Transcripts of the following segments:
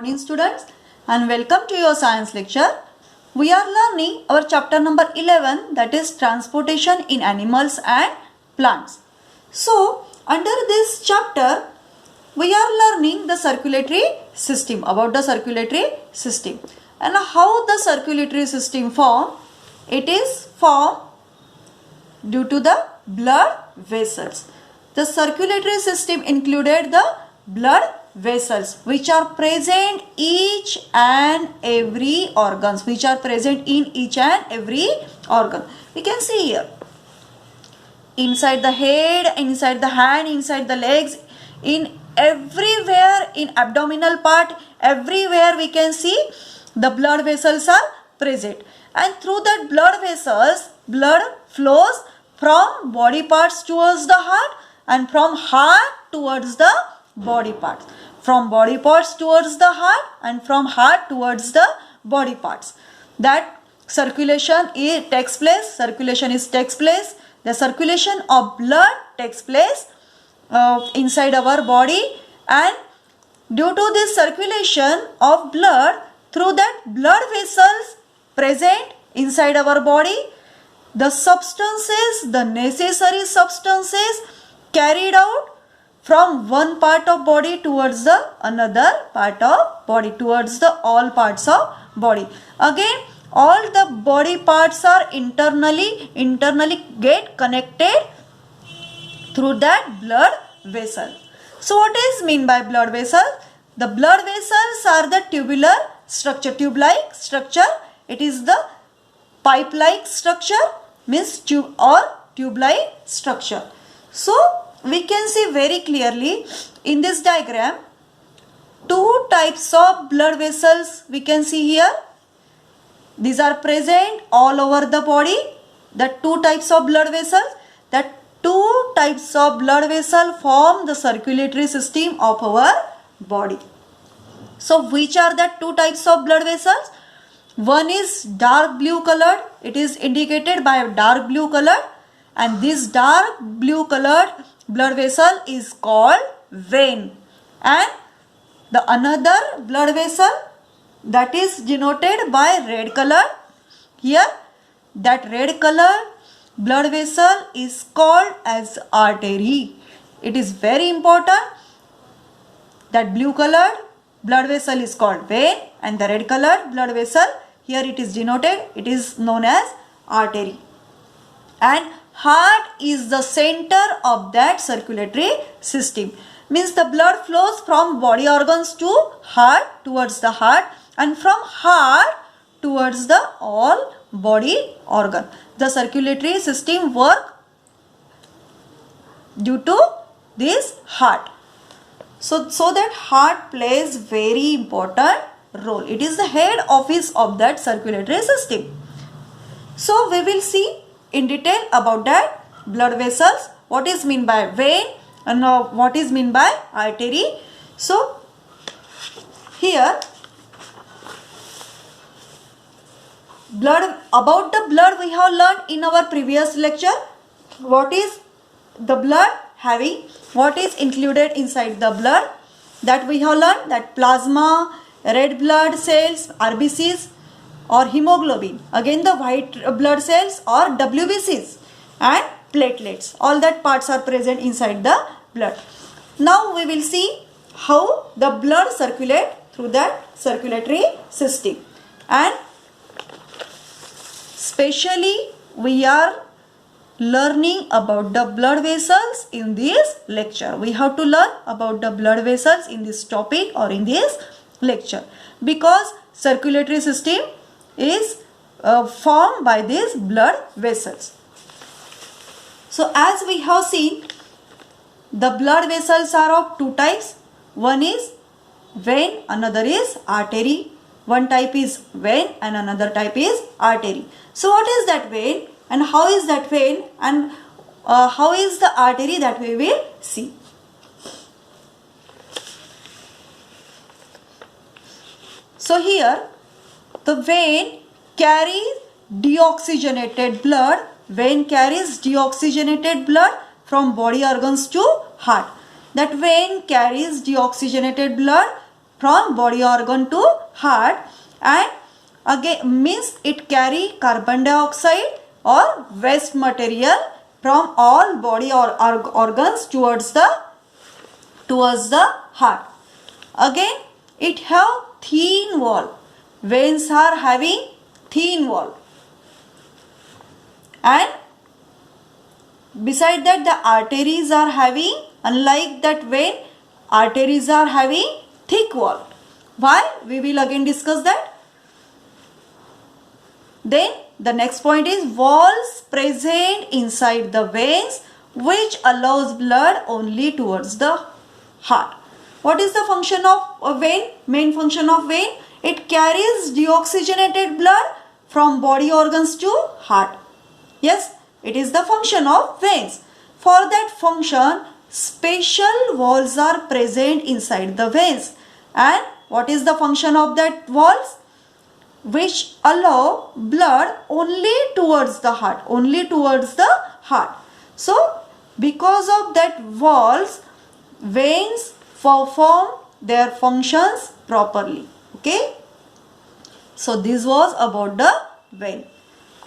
Morning students, and welcome to your science lecture. We are learning our chapter number 11, that is transportation in animals and plants. So under this chapter we are learning the circulatory system, about the circulatory system and how the circulatory system form. It is formed due to the blood vessels. The circulatory system included the blood vessels which are present each and every organs, which are present in each and every organ. We can see here inside the head, inside the hand, inside the legs, in everywhere, in abdominal part, everywhere we can see the blood vessels are present, and through that blood vessels blood flows from body parts towards the heart and from heart towards the body parts, from body parts towards the heart and from heart towards the body parts. That circulation takes place, the circulation of blood takes place inside our body, and due to this circulation of blood, through that blood vessels present inside our body, the substances, the necessary substances carried out from one part of body towards the another part of body, towards the all parts of body. Again, all the body parts are internally get connected through that blood vessel. So what is mean by blood vessel? The blood vessels are the tubular structure, tube-like structure. It is the pipe-like structure, means tube or tube-like structure. So we can see very clearly in this diagram two types of blood vessels we can see here. These are present all over the body. The two types of blood vessels, that two types of blood vessel form the circulatory system of our body. So which are the two types of blood vessels? One is dark blue colored, it is indicated by a dark blue color, and this dark blue colored blood vessel is called vein, and the another blood vessel that is denoted by red color. Here that red color blood vessel is called as artery. It is very important. That blue colored blood vessel is called vein, and the red colored blood vessel, here it is denoted, it is known as artery. And heart is the center of that circulatory system, means the blood flows from body organs to heart, towards the heart, and from heart towards the all body organ. The circulatory system work due to this heart. So that heart plays very important role. It is the head office of that circulatory system. So we will see in detail about that blood vessels, what is mean by vein and what is mean by artery. So here about the blood we have learned in our previous lecture. What is the blood having, what is included inside the blood, that we have learned, that plasma, red blood cells, RBCs or hemoglobin, again the white blood cells or WBCs, and platelets, all that parts are present inside the blood. Now we will see how the blood circulate through that circulatory system, and specially we are learning about the blood vessels in this lecture. We have to learn about the blood vessels in this topic or in this lecture, because circulatory system is formed by these blood vessels. So as we have seen, the blood vessels are of two types. One is vein, another is artery. One type is vein and another type is artery. So what is that vein and how is that vein and how is the artery, that we will see. So here the vein carries deoxygenated blood. Vein carries deoxygenated blood from body organs to heart. That vein carries deoxygenated blood from body organ to heart, and again means it carry carbon dioxide or waste material from all body organs towards the heart. Again it have thin wall. Veins are having thin wall, and beside that the arteries are having, unlike that vein, arteries are having thick wall. Why? We will again discuss that. Then the next point is walls present inside the veins which allows blood only towards the heart. What is the function of a vein? Main function of vein, it carries deoxygenated blood from body organs to heart. Yes, it is the function of veins. For that function, special walls are present inside the veins. And what is the function of that walls? Which allow blood only towards the heart, only towards the heart. So because of that walls, veins perform their functions properly. Okay, so this was about the vein.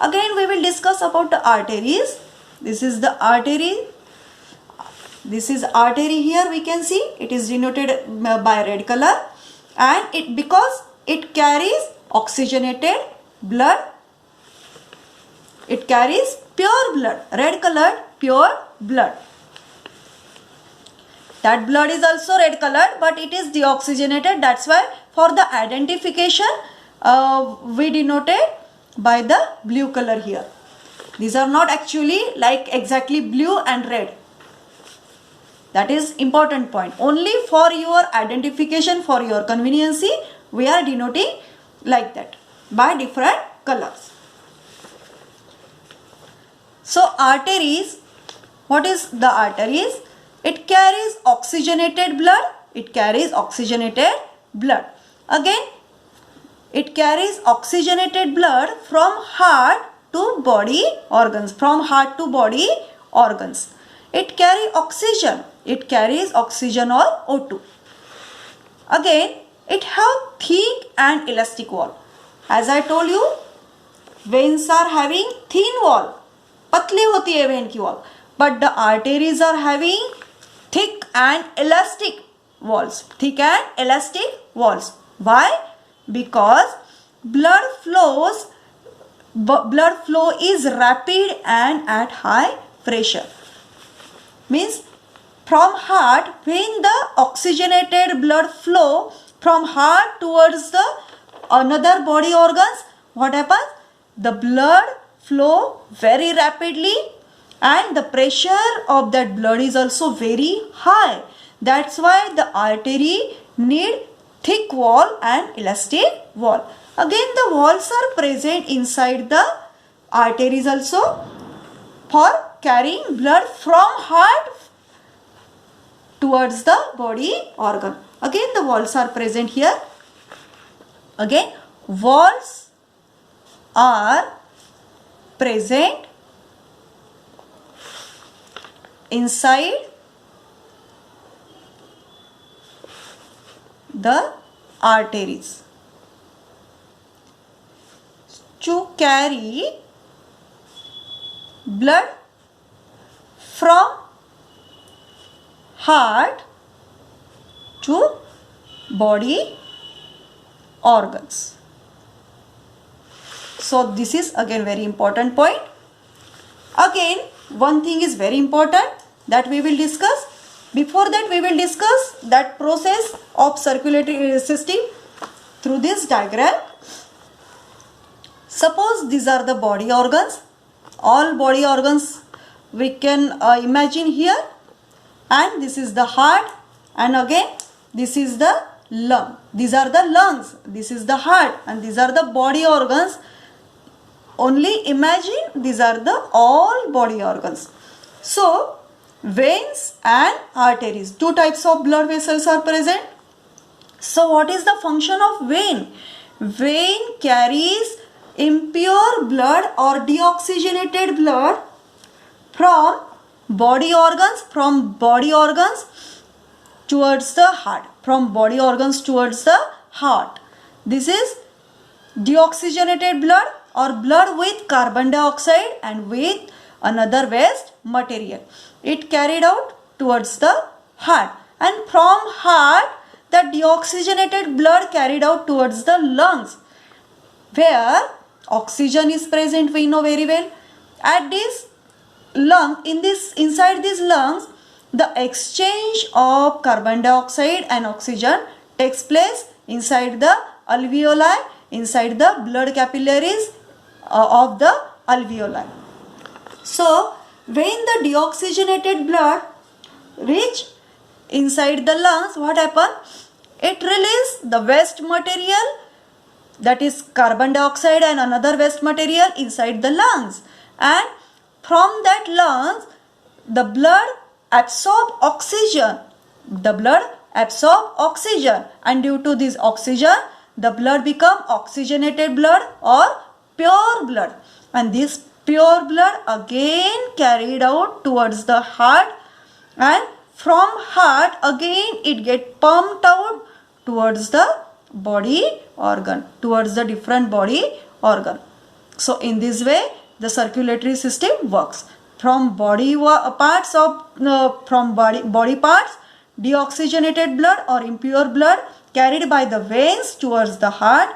Again we will discuss about the arteries. This is the artery. This is artery. Here we can see it is denoted by red color, and it because it carries oxygenated blood, it carries pure blood, red colored pure blood. That blood is also red colored, but it is deoxygenated. That's why for the identification we denoted by the blue color here. These are not actually like exactly blue and red. That is important point. Only for your identification, for your conveniency, we are denoting like that by different colors. So arteries, what is the arteries? It carries oxygenated blood. It carries oxygenated blood. Again, it carries oxygenated blood from heart to body organs. From heart to body organs. It carries oxygen. It carries oxygen or O2. Again, it have thick and elastic wall. As I told you, veins are having thin wall. पतली होती है vein की wall. But the arteries are having thick and elastic walls. Thick and elastic walls. Why? Because blood flow is rapid and at high pressure. Means from heart, when the oxygenated blood flow from heart towards the another body organs, what happens? The blood flow very rapidly and the pressure of that blood is also very high. That's why the artery need thick wall and elastic wall. Again, the walls are present inside the arteries also for carrying blood from heart towards the body organ. Again, the walls are present here. Again, walls are present inside the arteries to carry blood from heart to body organs. So this is again very important point. Again, one thing is very important that we will discuss. Before that, we will discuss that process of circulatory system through this diagram. Suppose these are the body organs. All body organs we can imagine here, and this is the heart, and again this is the lung. These are the lungs, this is the heart, and these are the body organs. Only imagine these are the all body organs. So veins and arteries, two types of blood vessels are present. So what is the function of vein? Vein carries impure blood or deoxygenated blood from body organs towards the heart. from body organs towards the heart. This is deoxygenated blood or blood with carbon dioxide and with another waste material. It carried out towards the heart, and from heart the deoxygenated blood carried out towards the lungs, where oxygen is present, we know very well. At this lung, inside these lungs, the exchange of carbon dioxide and oxygen takes place inside the alveoli, inside the blood capillaries of the alveoli. So when the deoxygenated blood reach inside the lungs, what happen? It release the waste material, that is carbon dioxide and another waste material inside the lungs, and from that lungs the blood absorb oxygen. The blood absorb oxygen, and due to this oxygen the blood become oxygenated blood or pure blood, and this pure blood again carried out towards the heart, and from heart again it get pumped out towards the body organ, towards the different body organ. So in this way the circulatory system works. From body parts, deoxygenated blood or impure blood carried by the veins towards the heart,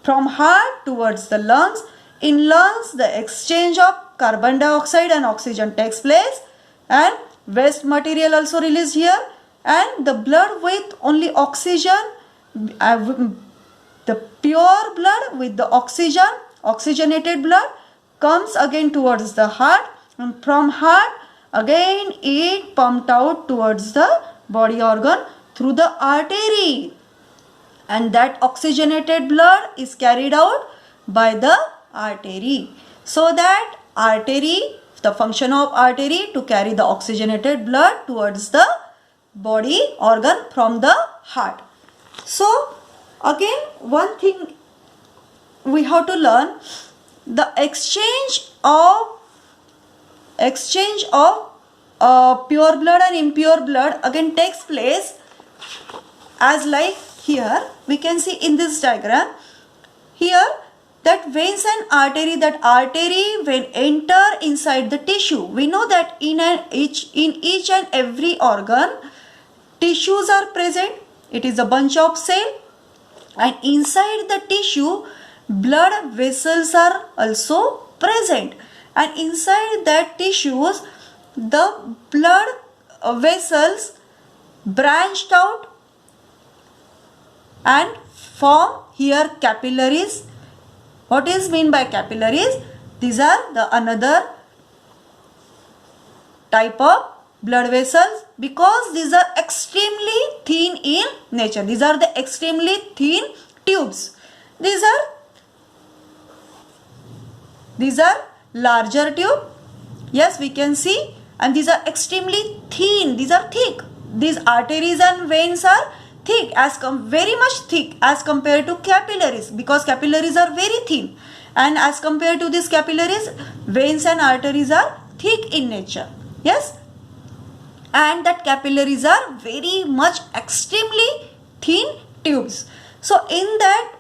from heart towards the lungs. In lungs the exchange of carbon dioxide and oxygen takes place, and waste material also released here, and the blood with only oxygen, the pure blood with the oxygen, oxygenated blood comes again towards the heart, and from heart again it pumped out towards the body organ through the artery, and that oxygenated blood is carried out by the artery. So that artery, the function of artery to carry the oxygenated blood towards the body organ from the heart. So again one thing we have to learn, the exchange of pure blood and impure blood again takes place as like here we can see in this diagram here, that veins and artery, that artery when enter inside the tissue, we know that in each and every organ tissues are present. It is a bunch of cell, and inside the tissue blood vessels are also present, and inside that tissues the blood vessels branched out and form here capillaries. What is mean by capillaries? These are the another type of blood vessels, because these are extremely thin in nature. These are the extremely thin tubes. These are larger tube. Yes, we can see, and these are extremely thin. These are thick. These arteries and veins are thick, very much thick as compared to capillaries, because capillaries are very thin, and as compared to these capillaries, veins and arteries are thick in nature. Yes, and that capillaries are very much extremely thin tubes. So in that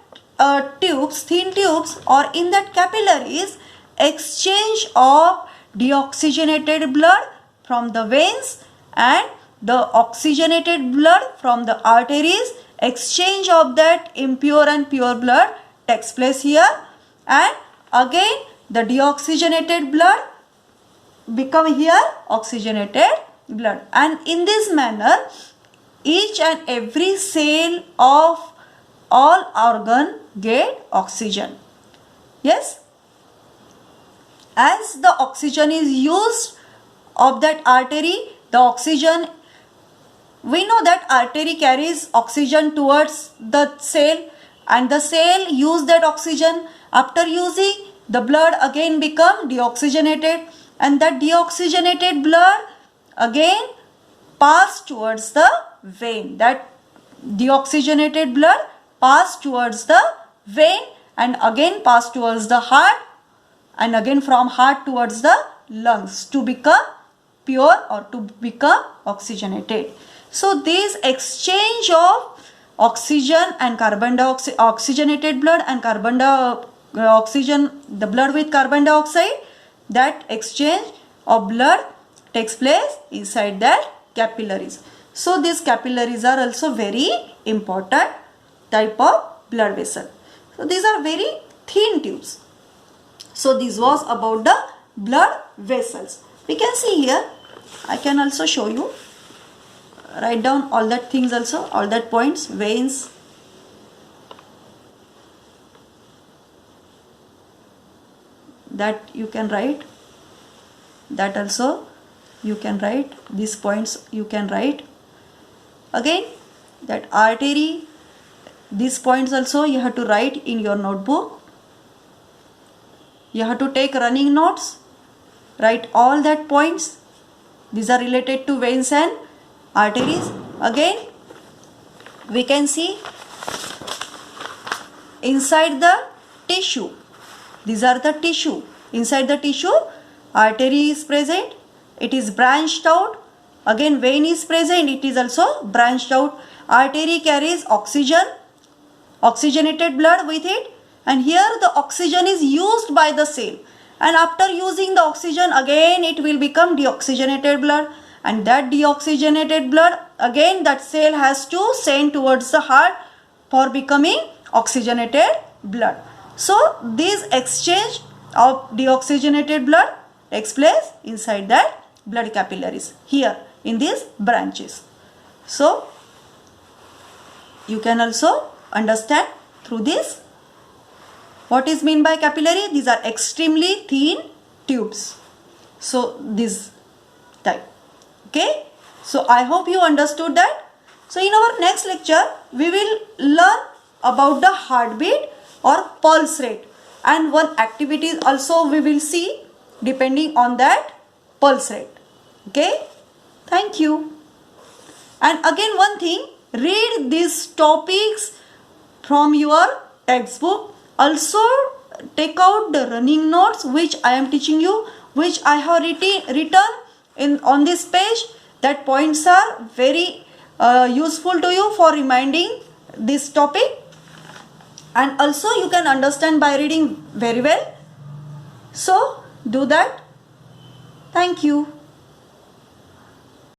thin tubes or in that capillaries, exchange of deoxygenated blood from the veins and the oxygenated blood from the arteries, exchange of that impure and pure blood takes place here, and again the deoxygenated blood become here oxygenated blood, and in this manner each and every cell of all organ get oxygen. Yes, as the oxygen is used of that artery, the oxygen, we know that artery carries oxygen towards the cell, and the cell use that oxygen. After using, the blood again become deoxygenated, and that deoxygenated blood again pass towards the vein. That deoxygenated blood pass towards the vein and again pass towards the heart, and again from heart towards the lungs to become pure or to become oxygenated. So this exchange of oxygen and carbon dioxide, oxygenated blood and the blood with carbon dioxide, that exchange of blood takes place inside that capillaries. So these capillaries are also very important type of blood vessel. So these are very thin tubes. So this was about the blood vessels. We can see here, I can also show you, write down all that things also, all that points, veins, that you can write, that also you can write, these points you can write. Again, that artery, these points also you have to write in your notebook. You have to take running notes, write all that points. These are related to veins and arteries. Again, we can see inside the tissue. These are the tissue. Inside the tissue, artery is present. It is branched out. Again, vein is present. It is also branched out. Artery carries oxygen, oxygenated blood with it. And here the oxygen is used by the cell. And after using the oxygen, again it will become deoxygenated blood. And that deoxygenated blood, again that cell has to send towards the heart for becoming oxygenated blood. So this exchange of deoxygenated blood takes place inside that blood capillaries, here in these branches. So you can also understand through this what is meant by capillary. These are extremely thin tubes. So this type. Okay. So I hope you understood that. So in our next lecture, we will learn about the heartbeat or pulse rate. And one activity also we will see depending on that pulse rate. Okay. Thank you. And again one thing, read these topics from your textbook. Also take out the running notes which I am teaching you, which I have written on this page. That points are very useful to you for reminding this topic. And also you can understand by reading very well. So do that. Thank you.